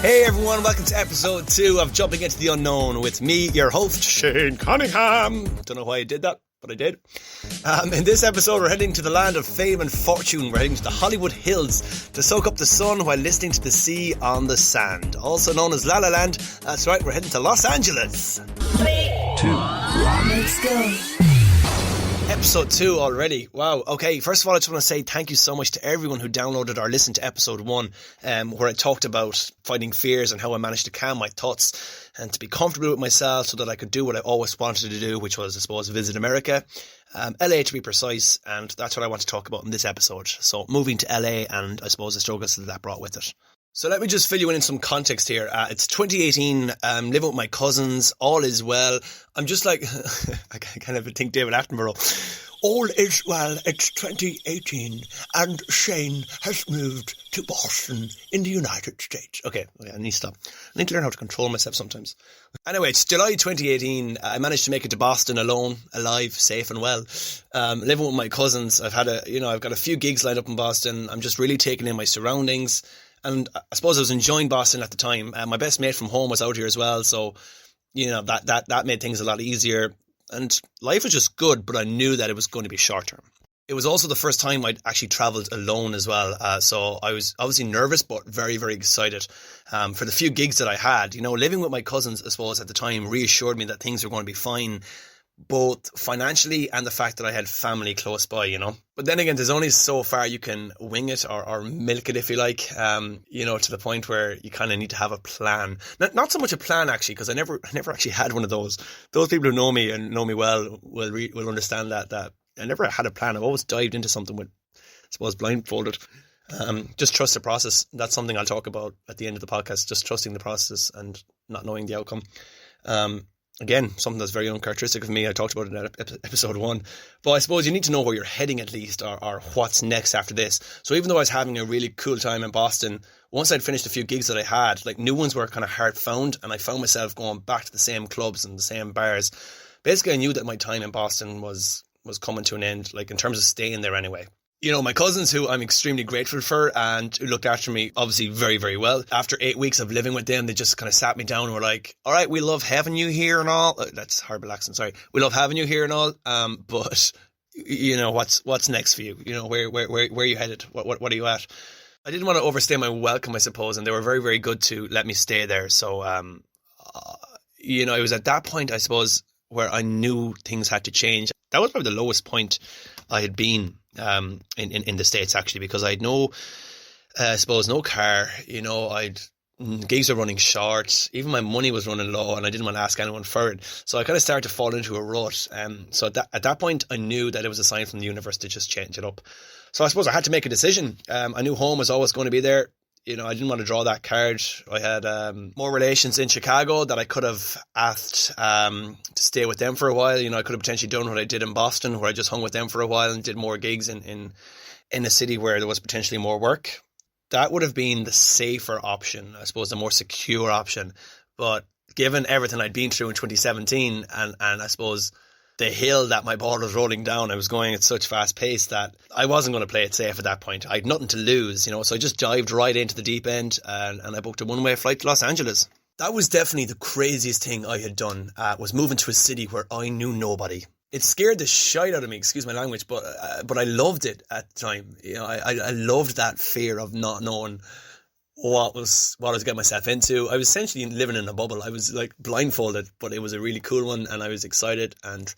Hey everyone, welcome to episode 2 of Jumping Into the Unknown with me, your host, Shane Cunningham. Don't know why I did that, but I did. In this episode, we're heading to the land of fame and fortune. We're heading to the Hollywood Hills to soak up the sun while listening to the sea on the sand, also known as La La Land. That's right, we're heading to Los Angeles. 3, 2, 1, let's go. Episode 2 already. Wow. Okay, first of all, I just want to say thank you so much to everyone who downloaded or listened to episode 1, where I talked about fighting fears and how I managed to calm my thoughts and to be comfortable with myself so that I could do what I always wanted to do, which was, I suppose, visit America. LA to be precise, and that's what I want to talk about in this episode. So moving to LA and I suppose the struggles that brought with it. So let me just fill you in some context here. It's 2018, living with my cousins, all is well. I'm just like, I kind of think David Attenborough. All is well, it's 2018 and Shane has moved to Boston in the United States. Okay, I need to stop. I need to learn how to control myself sometimes. Anyway, it's July 2018. I managed to make it to Boston alone, alive, safe and well. Living with my cousins. I've got a few gigs lined up in Boston. I'm just really taking in my surroundings. And I suppose I was enjoying Boston at the time. My best mate from home was out here as well. So, that made things a lot easier. And life was just good, but I knew that it was going to be short term. It was also the first time I'd actually travelled alone as well. So I was obviously nervous, but very, very excited for the few gigs that I had. Living with my cousins, I suppose, at the time reassured me that things were going to be fine, both financially and the fact that I had family close by, But then again, there's only so far you can wing it or milk it, if you like, to the point where you kind of need to have a plan. Not so much a plan, actually, because I never actually had one of those. Those people who know me and know me well will understand that I never had a plan. I've always dived into something with, I suppose, blindfolded. Just trust the process. That's something I'll talk about at the end of the podcast, just trusting the process and not knowing the outcome. Again, something that's very uncharacteristic of me. I talked about it in episode 1. But I suppose you need to know where you're heading at least, or what's next after this. So even though I was having a really cool time in Boston, once I'd finished a few gigs that I had, like new ones were kind of hard found, and I found myself going back to the same clubs and the same bars. Basically, I knew that my time in Boston was coming to an end, like in terms of staying there anyway. My cousins, who I'm extremely grateful for and who looked after me obviously very, very well. After 8 weeks of living with them, they just kind of sat me down and were like, all right, we love having you here and all. That's horrible accent, sorry. We love having you here and all. But what's next for you? Where are you headed? What are you at? I didn't want to overstay my welcome, I suppose. And they were very, very good to let me stay there. So, it was at that point, I suppose, where I knew things had to change. That was probably the lowest point I had been in the States, actually, because I had no car, gigs were running short, even my money was running low and I didn't want to ask anyone for it. So I kind of started to fall into a rut. So at that point, I knew that it was a sign from the universe to just change it up. So I suppose I had to make a decision. I knew home was always going to be there. I didn't want to draw that card. I had more relations in Chicago that I could have asked to stay with them for a while. I could have potentially done what I did in Boston, where I just hung with them for a while and did more gigs in a city where there was potentially more work. That would have been the safer option, I suppose, the more secure option. But given everything I'd been through in 2017 and I suppose the hill that my ball was rolling down, I was going at such fast pace that I wasn't going to play it safe at that point. I had nothing to lose, so I just dived right into the deep end and I booked a one-way flight to Los Angeles. That was definitely the craziest thing I had done, was moving to a city where I knew nobody. It scared the shite out of me, excuse my language, but I loved it at the time. I loved that fear of not knowing what I was getting myself into. I was essentially living in a bubble. I was like blindfolded, but it was a really cool one and I was excited. And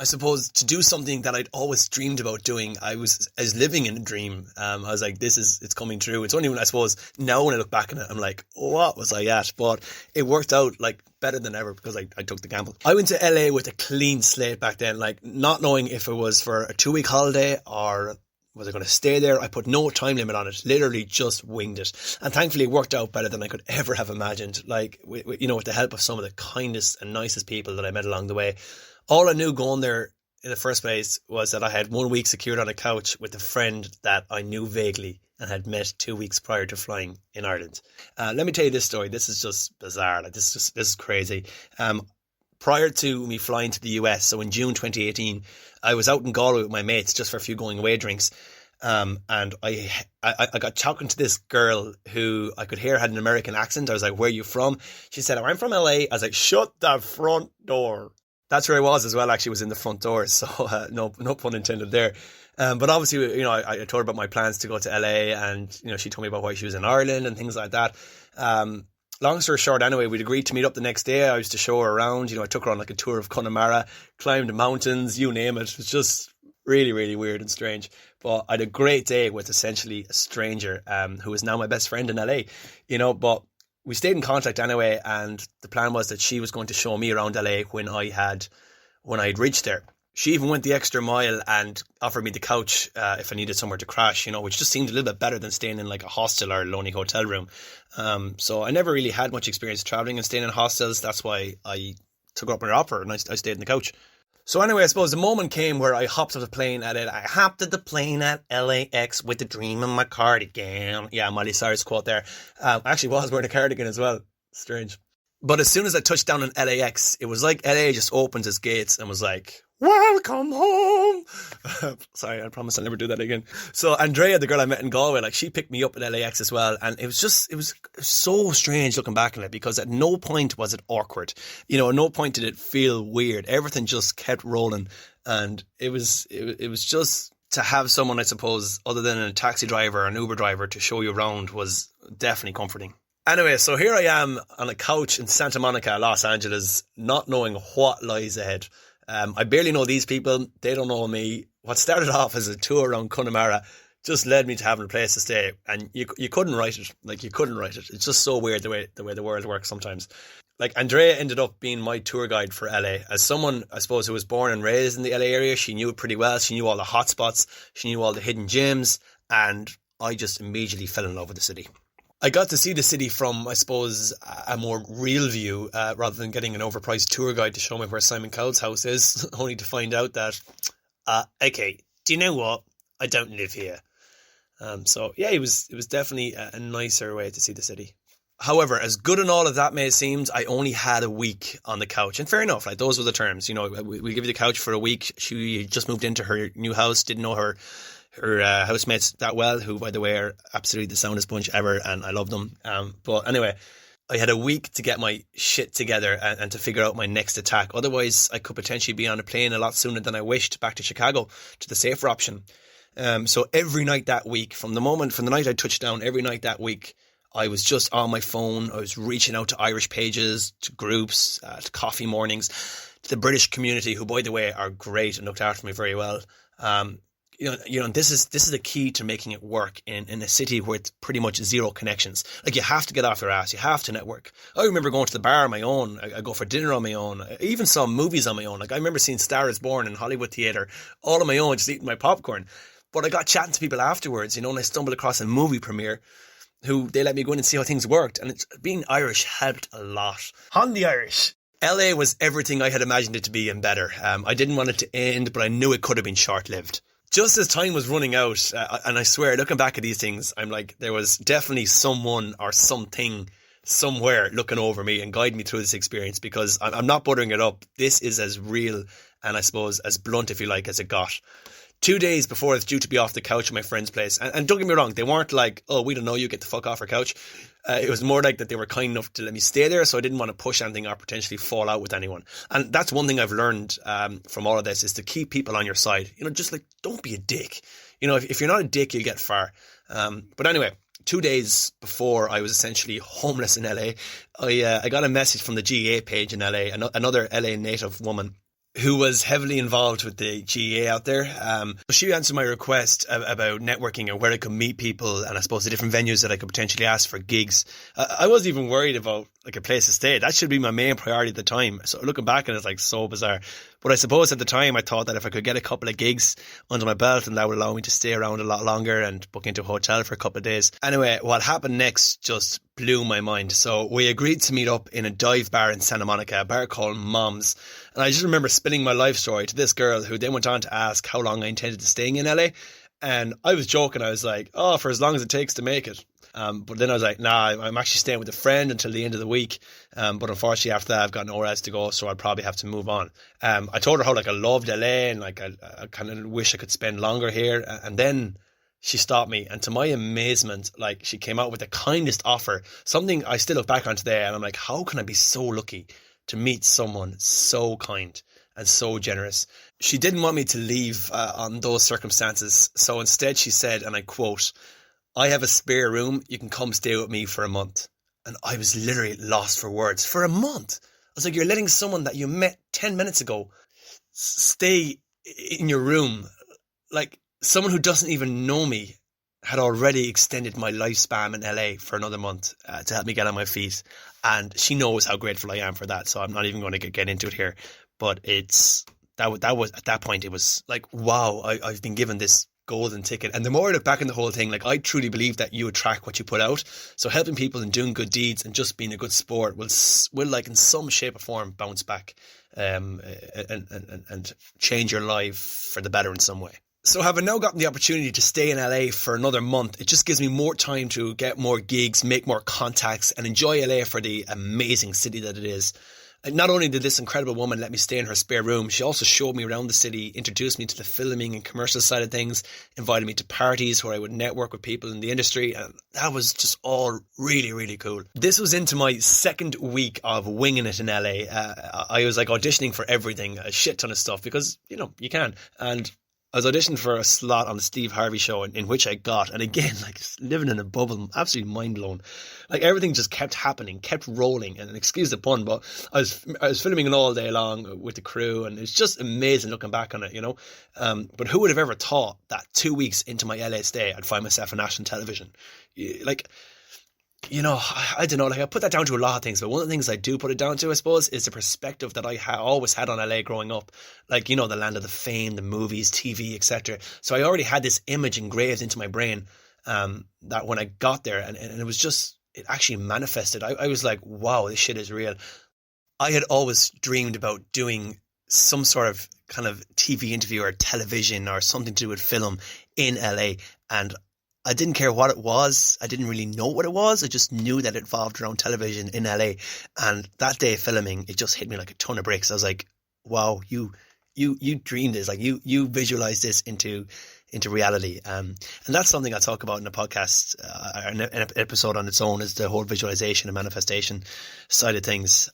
I suppose to do something that I'd always dreamed about doing, I was living in a dream. I was like, it's coming true. It's only when I suppose now when I look back on it, I'm like, what was I at? But it worked out like better than ever because I took the gamble. I went to LA with a clean slate back then, like not knowing if it was for a 2-week holiday or was I going to stay there? I put no time limit on it, literally just winged it. And thankfully it worked out better than I could ever have imagined. Like, with the help of some of the kindest and nicest people that I met along the way. All I knew going there in the first place was that I had 1 week secured on a couch with a friend that I knew vaguely and had met 2 weeks prior to flying in Ireland. Let me tell you this story. This is just bizarre. Like, this is crazy. Prior to me flying to the US, so in June 2018, I was out in Galway with my mates just for a few going away drinks. And I got talking to this girl who I could hear had an American accent. I was like, where are you from? She said, oh, I'm from LA. I was like, shut the front door. That's where I was as well, actually, was in the front door. So no pun intended there. But obviously, I told her about my plans to go to LA, and, she told me about why she was in Ireland and things like that. Long story short, anyway, we'd agreed to meet up the next day. I used to show her around. I took her on like a tour of Connemara, climbed the mountains, you name it. It was just really, really weird and strange. But I had a great day with essentially a stranger who is now my best friend in LA, but we stayed in contact anyway. And the plan was that she was going to show me around LA when I'd reached there. She even went the extra mile and offered me the couch if I needed somewhere to crash, which just seemed a little bit better than staying in like a hostel or a lonely hotel room. So I never really had much experience traveling and staying in hostels. That's why I took her up on her offer and I stayed in the couch. So anyway, I suppose the moment came where I hopped off the plane at it. I hopped at the plane at LAX with the dream in my cardigan. Yeah, Miley Cyrus quote there. I actually was wearing a cardigan as well. Strange. But as soon as I touched down in LAX, it was like LA just opened its gates and was like, welcome home. Sorry, I promise I'll never do that again. So Andrea, the girl I met in Galway, she picked me up at LAX as well. And it was so strange looking back on it, because at no point was it awkward. At no point did it feel weird. Everything just kept rolling. And it was just to have someone, I suppose, other than a taxi driver or an Uber driver to show you around was definitely comforting. Anyway, so here I am on a couch in Santa Monica, Los Angeles, not knowing what lies ahead. I barely know these people. They don't know me. What started off as a tour around Connemara just led me to having a place to stay. And you couldn't write it. You couldn't write it. It's just so weird the way the world works sometimes. Andrea ended up being my tour guide for LA. As someone, I suppose, who was born and raised in the LA area, she knew it pretty well. She knew all the hot spots. She knew all the hidden gems. And I just immediately fell in love with the city. I got to see the city from, I suppose, a more real view, rather than getting an overpriced tour guide to show me where Simon Cowell's house is, only to find out that, okay, do you know what? I don't live here. So yeah, it was definitely a nicer way to see the city. However, as good and all of that may seem, I only had a week on the couch. And fair enough, those were the terms. We give you the couch for a week. She just moved into her new house, didn't know her housemates that well, who, by the way, are absolutely the soundest bunch ever, and I love them. But anyway, I had a week to get my shit together and to figure out my next attack. Otherwise, I could potentially be on a plane a lot sooner than I wished back to Chicago, to the safer option. So every night that week, from the night I touched down, every night that week, I was just on my phone. I was reaching out to Irish pages, to groups, to coffee mornings, to the British community, who, by the way, are great and looked after me very well. This is the key to making it work in a city where it's pretty much zero connections. You have to get off your ass. You have to network. I remember going to the bar on my own. I go for dinner on my own. I even saw movies on my own. I remember seeing Star is Born in Hollywood Theatre all on my own, just eating my popcorn. But I got chatting to people afterwards, and I stumbled across a movie premiere who they let me go in and see how things worked. And being Irish helped a lot. On the Irish. LA was everything I had imagined it to be and better. I didn't want it to end, but I knew it could have been short-lived. Just as time was running out, and I swear, looking back at these things, I'm like, there was definitely someone or something somewhere looking over me and guiding me through this experience, because I'm not buttering it up. This is as real and, I suppose, as blunt, if you like, as it got. 2 days before I was due to be off the couch at my friend's place, and don't get me wrong, they weren't like, oh, we don't know you, get the fuck off our couch. It was more like that they were kind enough to let me stay there, so I didn't want to push anything or potentially fall out with anyone. And that's one thing I've learned from all of this, is to keep people on your side. Just don't be a dick. If you're not a dick, you'll get far. But anyway, 2 days before I was essentially homeless in LA, I got a message from the GA page in LA, another LA native woman who was heavily involved with the GA out there. She answered my request about networking and where I could meet people, and I suppose the different venues that I could potentially ask for gigs. I wasn't even worried about a place to stay. That should be my main priority at the time. So looking back on it, it's so bizarre. But I suppose at the time I thought that if I could get a couple of gigs under my belt, and that would allow me to stay around a lot longer and book into a hotel for a couple of days. Anyway, what happened next just blew my mind. So we agreed to meet up in a dive bar in Santa Monica, a bar called Mom's. And I just remember spinning my life story to this girl, who then went on to ask how long I intended to staying in LA. And I was joking. I was like, oh, for as long as it takes to make it. But then I was like, nah, I'm actually staying with a friend until the end of the week. But unfortunately, after that, I've got nowhere else to go, so I'll probably have to move on. I told her how I loved LA, and I kind of wish I could spend longer here. And then she stopped me, and to my amazement, like, she came out with the kindest offer, something I still look back on today, and I'm like, how can I be so lucky to meet someone so kind and so generous? She didn't want me to leave on those circumstances, so instead she said, and I quote, "I have a spare room, you can come stay with me for a month." And I was literally lost for words. For a month? I was like, you're letting someone that you met 10 minutes ago stay in your room. Like, someone who doesn't even know me had already extended my lifespan in LA for another month to help me get on my feet. And she knows how grateful I am for that, so I'm not even going to get into it here. But that was at that point, it was like, wow, I've been given this golden ticket. And the more I look back on the whole thing, like, I truly believe that you attract what you put out. So helping people and doing good deeds and just being a good sport will like, in some shape or form, bounce back and change your life for the better in some way. So having now gotten the opportunity to stay in LA for another month, it just gives me more time to get more gigs, make more contacts, and enjoy LA for the amazing city that it is. And not only did this incredible woman let me stay in her spare room, she also showed me around the city, introduced me to the filming and commercial side of things, invited me to parties where I would network with people in the industry, and that was just all really, really cool. This was into my second week of winging it in LA. I was like auditioning for everything, a shit ton of stuff, because, you know, you can. And I was auditioning for a slot on the Steve Harvey show, in which I got, and again, like, living in a bubble, absolutely mind blown. Like, everything just kept happening, kept rolling, and excuse the pun, but I was filming it all day long with the crew, and it's just amazing looking back on it, you know. But who would have ever thought that 2 weeks into my LA stay, I'd find myself on national television? Like, you know, I don't know, like, I put that down to a lot of things, but one of the things I do put it down to, I suppose, is the perspective that I always had on LA growing up. Like, you know, the land of the fame, the movies, TV, etc. So I already had this image engraved into my brain that when I got there, and it was just, it actually manifested. I was like, wow, this shit is real. I had always dreamed about doing some sort of kind of TV interview or television or something to do with film in LA, and I didn't care what it was. I didn't really know what it was. I just knew that it evolved around television in LA. And that day filming, it just hit me like a ton of bricks. I was like, wow, you dreamed this. Like, you visualized this into reality. And that's something I'll talk about in the podcast, an episode on its own, is the whole visualization and manifestation side of things.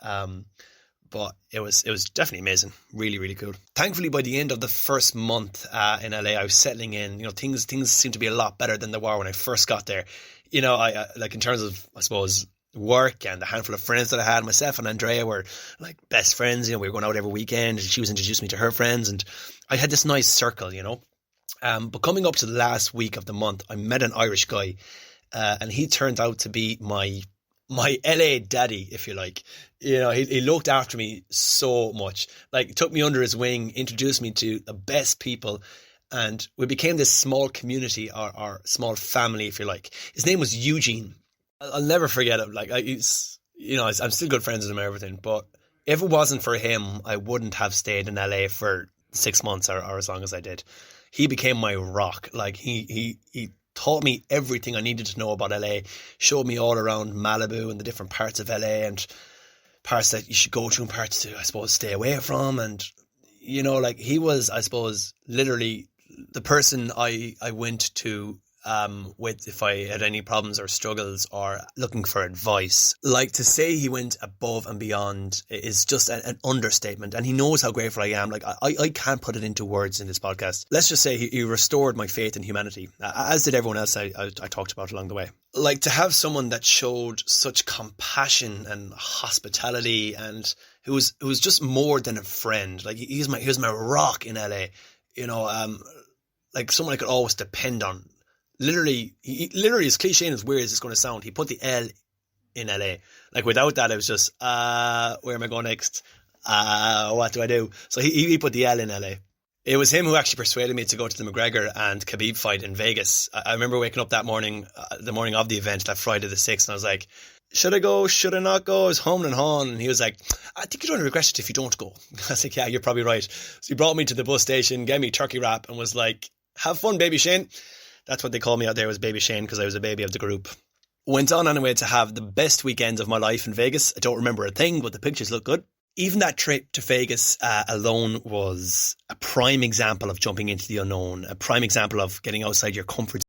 But it was definitely amazing. Really, really cool. Thankfully, by the end of the first month in LA, I was settling in. You know, things seemed to be a lot better than they were when I first got there. You know, I like, in terms of, I suppose, work and the handful of friends that I had, myself and Andrea were like best friends. You know, we were going out every weekend, and she was introducing me to her friends, and I had this nice circle, you know. But coming up to the last week of the month, I met an Irish guy, and he turned out to be my LA daddy, if you like. You know, he looked after me so much. Like, took me under his wing, introduced me to the best people, and we became this small community, or small family, if you like. His name was Eugene. I'll never forget him. Like, I'm still good friends with him and everything, but if it wasn't for him, I wouldn't have stayed in LA for 6 months or as long as I did. He became my rock. Like, he taught me everything I needed to know about LA, showed me all around Malibu and the different parts of LA, and parts that you should go to and parts to, I suppose, stay away from. And, you know, like, he was, I suppose, literally the person I went to with if I had any problems or struggles or looking for advice. Like, to say he went above and beyond is just an understatement, and he knows how grateful I am. Like, I can't put it into words in this podcast. Let's just say he restored my faith in humanity, as did everyone else I talked about along the way. Like, to have someone that showed such compassion and hospitality, and who was just more than a friend. Like, he was my rock in LA, you know, like someone I could always depend on. Literally, as cliche and as weird as it's going to sound, he put the L in LA. Like, without that, it was just, where am I going next? What do I do? So he put the L in LA. It was him who actually persuaded me to go to the McGregor and Khabib fight in Vegas. I remember waking up that morning, the morning of the event, that Friday the 6th, and I was like, should I go? Should I not go? I was home and hawing, and he was like, I think you're going to regret it if you don't go. I was like, yeah, you're probably right. So he brought me to the bus station, gave me turkey wrap, and was like, have fun, baby Shane. That's what they called me out there, was Baby Shane, because I was a baby of the group. Went on anyway to have the best weekends of my life in Vegas. I don't remember a thing, but the pictures look good. Even that trip to Vegas alone was a prime example of jumping into the unknown, a prime example of getting outside your comfort